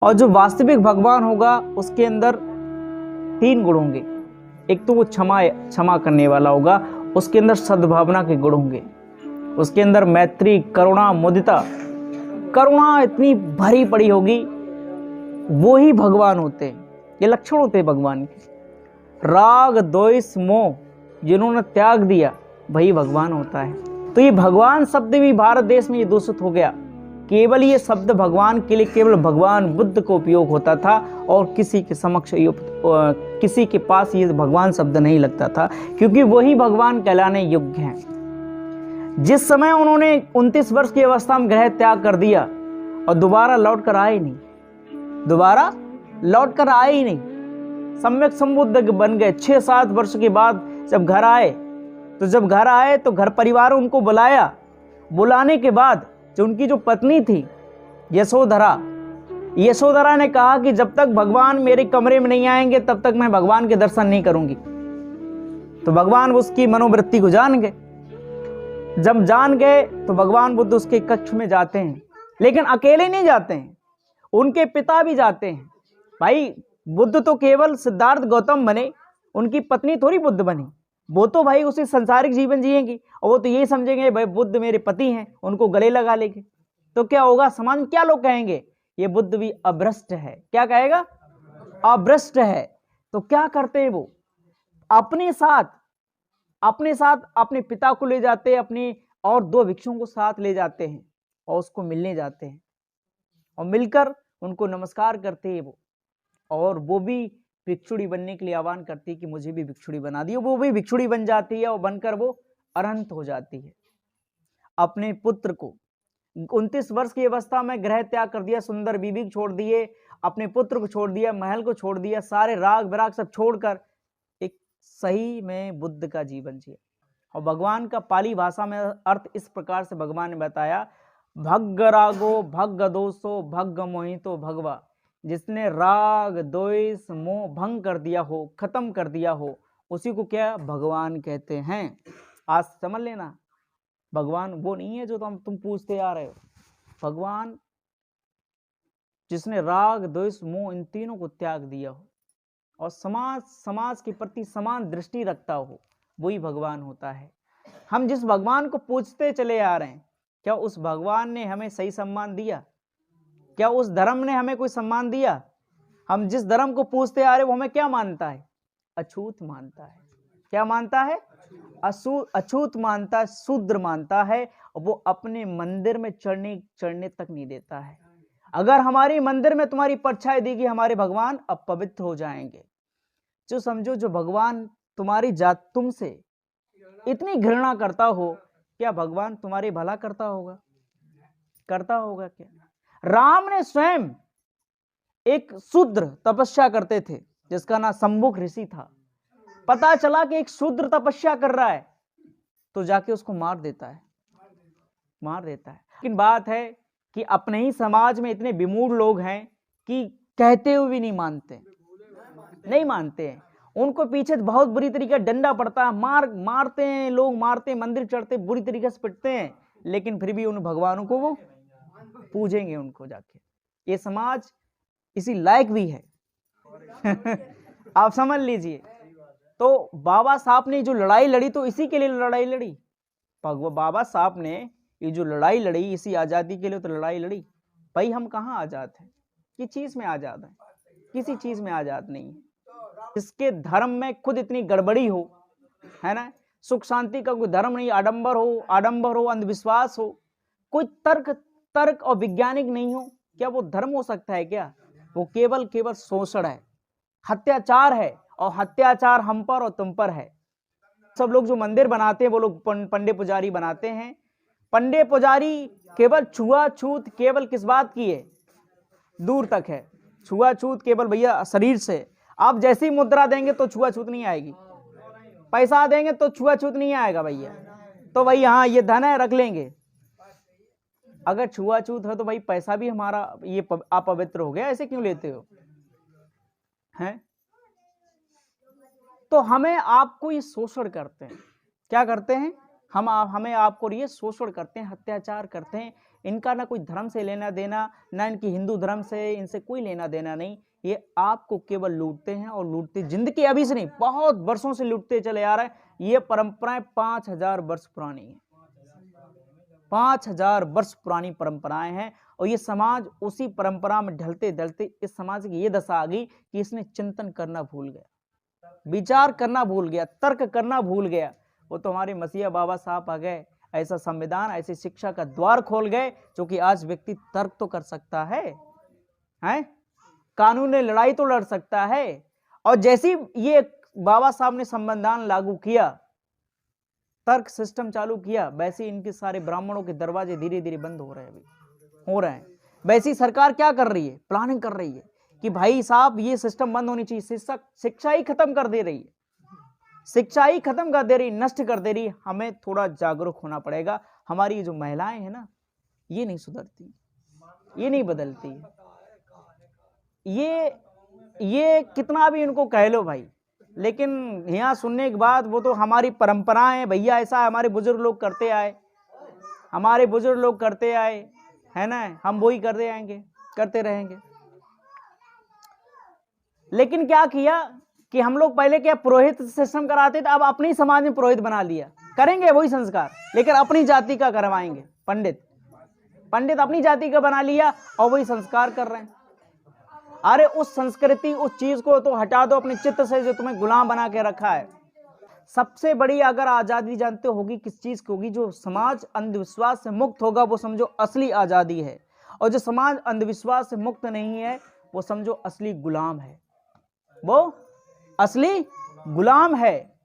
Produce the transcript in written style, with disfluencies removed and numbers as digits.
और जो वास्तविक भगवान होगा उसके अंदर 3 गुण होंगे। एक तो वो क्षमा करने वाला होगा, उसके अंदर सद्भावना के गुण होंगे, उसके अंदर मैत्री, करुणा, मुदिता, करुणा इतनी भरी पड़ी होगी। वो ही भगवान होते हैं, ये लक्षण होते हैं भगवान के। राग, द्वेष, मोह जिन्होंने त्याग दिया वही भगवान होता है। तो ये भगवान शब्द भी भारत देश में ये दूषित हो गया। केवल ये शब्द भगवान के लिए केवल भगवान बुद्ध को उपयोग होता था और किसी के समक्ष किसी के पास ये भगवान शब्द नहीं लगता था, क्योंकि वही भगवान कहलाने योग्य हैं। जिस समय उन्होंने 29 वर्ष की अवस्था में ग्रह त्याग कर दिया और दोबारा लौट कर आए नहीं, सम्यक संबुद्ध बन गए। 6-7 वर्ष के बाद जब घर आए तो घर परिवार उनको बुलाया। बुलाने के बाद जो उनकी जो पत्नी थी यशोधरा ने कहा कि जब तक भगवान मेरे कमरे में नहीं आएंगे तब तक मैं भगवान के दर्शन नहीं करूंगी। तो भगवान उसकी मनोवृत्ति को जान गए। जब जान गए तो भगवान बुद्ध उसके कक्ष में जाते हैं, लेकिन अकेले नहीं जाते हैं, उनके पिता भी जाते हैं। भाई बुद्ध तो केवल सिद्धार्थ गौतम बने, उनकी पत्नी थोड़ी बुद्ध बनी। वो तो भाई उसी संसारिक जीवन जिएंगी और वो तो यही समझेंगे भाई बुद्ध मेरे पति हैं, उनको गले लगा लेंगे। तो क्या होगा, समाज में क्या लोग कहेंगे, ये बुद्ध भी अभ्रष्ट है। क्या कहेगा, अभ्रष्ट है। तो क्या करते हैं वो, अपने साथ अपने पिता को ले जाते हैं, अपने और 2 भिक्षुओं को साथ ले जाते हैं और उसको मिलने जाते हैं और मिलकर उनको नमस्कार करते हैं वो। और वो भी भिक्षुड़ी बनने के लिए आह्वान करती है कि मुझे भी भिक्षुड़ी बना दियो। वो भी भिक्षुड़ी बन जाती है और बनकर वो अरहंत हो जाती है। अपने पुत्र को 29 वर्ष की अवस्था में ग्रह त्याग कर दिया, सुंदर बीबी को छोड़ दिए, अपने पुत्र को छोड़ दिया, महल को छोड़ दिया, सारे राग विराग सब छोड़कर एक सही में बुद्ध का जीवन जिया। और भगवान का पाली भाषा में अर्थ इस प्रकार से भगवान ने बताया, भग्ग रागो भग्ग दोषो भग्ग मोहितो भगवा। जिसने राग द्वेष मोह भंग कर दिया हो, खत्म कर दिया हो, उसी को क्या भगवान कहते हैं। आज समझ लेना, भगवान वो नहीं है जो तुम पूछते आ रहे हो। भगवान जिसने राग द्वेष मोह इन तीनों को त्याग दिया हो और समाज के प्रति समान दृष्टि रखता हो, वही भगवान होता है। हम जिस भगवान को पूछते चले आ रहे हैं, क्या उस भगवान ने हमें सही सम्मान दिया? क्या उस धर्म ने हमें कोई सम्मान दिया? हम जिस धर्म को पूछते आ रहे वो हमें क्या मानता है? अछूत मानता है। क्या मानता है? अछूत मानता है, शूद्र मानता है। और वो अपने मंदिर में चढ़ने तक नहीं देता है। अगर हमारी मंदिर में तुम्हारी परछाई देगी, हमारे भगवान अपवित्र हो जाएंगे। जो समझो, जो भगवान तुम्हारी जात तुमसे इतनी घृणा करता हो, क्या भगवान तुम्हारी भला करता होगा क्या? राम ने स्वयं एक शूद्र तपस्या करते थे जिसका नाम शंभुक ऋषि था। पता चला कि एक शूद्र तपस्या कर रहा है तो जाके उसको मार देता है। लेकिन बात है कि अपने ही समाज में इतने विमूढ़ लोग हैं कि कहते हुए भी नहीं मानते हैं। उनको पीछे बहुत बुरी तरीके डंडा पड़ता है, मारते हैं लोग, मंदिर चढ़ते, बुरी तरीके से पिटते हैं, लेकिन फिर भी उन भगवानों को वो पूजेंगे उनको जाके। ये समाज इसी लायक भी है। आप समझ लीजिए। तो बाबा साहब ने जो लड़ाई लड़ी तो इसी के लिए लड़ाई लड़ी। बाबा साहब ने ये जो लड़ाई लड़ी इसी आजादी के लिए तो लड़ाई लड़ी। भाई हम कहाँ आजाद हैं? किस चीज में आजाद हैं? किसी चीज में आजाद नहीं है। इसके धर्म में खुद इतनी गड़बड़ी हो, है ना, सुख शांति का कोई धर्म नहीं, आडंबर हो, अंधविश्वास हो, कोई तर्क और वैज्ञानिक नहीं हो, क्या वो धर्म हो सकता है क्या? वो केवल शोषण है, हत्याचार है, और हत्याचार हम पर और तुम पर है। सब लोग जो मंदिर बनाते हैं वो लोग पंडे पुजारी बनाते हैं। पंडे पुजारी केवल छुआछूत केवल किस बात की है? दूर तक है। छुआछूत केवल भैया शरीर से। आप जैसी मुद्रा देंगे तो छुआछूत नहीं आएगी, पैसा देंगे तो छुआछूत नहीं आएगा भैया। तो भाई हाँ ये धन है, रख लेंगे। अगर छुआछूत है तो भाई पैसा भी हमारा ये अपवित्र हो गया, ऐसे क्यों लेते हो? हैं? तो हमें आपको ये शोषण करते हैं। क्या करते हैं? हमें आपको ये शोषण करते हैं, अत्याचार करते हैं, इनका ना कोई धर्म से लेना देना, ना इनकी हिंदू धर्म से, इनसे कोई लेना देना नहीं। ये आपको केवल लूटते हैं और लूटते, जिंदगी अभी से नहीं, बहुत वर्षों से लूटते चले आ रहे हैं। ये परंपराएं 5000 वर्ष पुरानी है, 5000 वर्ष पुरानी परंपराएं हैं। और ये समाज उसी परंपरा में ढलते ढलते इस समाज की ये दशा आ गई कि इसने चिंतन करना भूल गया, विचार करना भूल गया, तर्क करना भूल गया। वो तो हमारे मसीहा बाबा साहब आ गए, ऐसा संविधान, ऐसी शिक्षा का द्वार खोल गए जो कि आज व्यक्ति तर्क तो कर सकता है, हैं? कानून ने लड़ाई तो लड़ सकता है। और जैसी ये बाबा साहब ने संविधान लागू किया, तर्क सिस्टम चालू किया, वैसे इनके सारे ब्राह्मणों के दरवाजे धीरे धीरे बंद हो रहे हैं, अभी हो रहे हैं। वैसी सरकार क्या कर रही है, प्लानिंग कर रही है कि भाई साहब ये सिस्टम बंद होनी चाहिए। शिक्षा ही खत्म कर दे रही है, शिक्षा ही खत्म कर दे रही, नष्ट कर दे रही। हमें थोड़ा जागरूक होना पड़ेगा। हमारी जो महिलाएं हैं ना, ये नहीं सुधरती, ये नहीं बदलती। ये कितना भी इनको कह लो भाई, लेकिन यहाँ सुनने के बाद वो तो हमारी परंपराएं हैं भैया, ऐसा हमारे बुजुर्ग लोग करते आए, हमारे बुजुर्ग लोग करते आए, है ना, हम वही करते आएंगे, करते रहेंगे। लेकिन क्या किया कि हम लोग पहले क्या पुरोहित सिस्टम कराते थे, अब अपनी समाज में पुरोहित बना लिया। करेंगे वही संस्कार, लेकिन अपनी जाति का करवाएंगे। पंडित अपनी जाति का बना लिया और वही संस्कार कर रहे हैं। अरे उस संस्कृति, उस चीज को तो हटा दो अपने चित्त से जो तुम्हें गुलाम बना के रखा है। सबसे बड़ी अगर आजादी जानते होगी किस चीज की होगी, जो समाज अंधविश्वास से मुक्त होगा वो समझो असली आजादी है। और जो समाज अंधविश्वास से मुक्त नहीं है वो समझो असली गुलाम है, वो असली गुलाम है।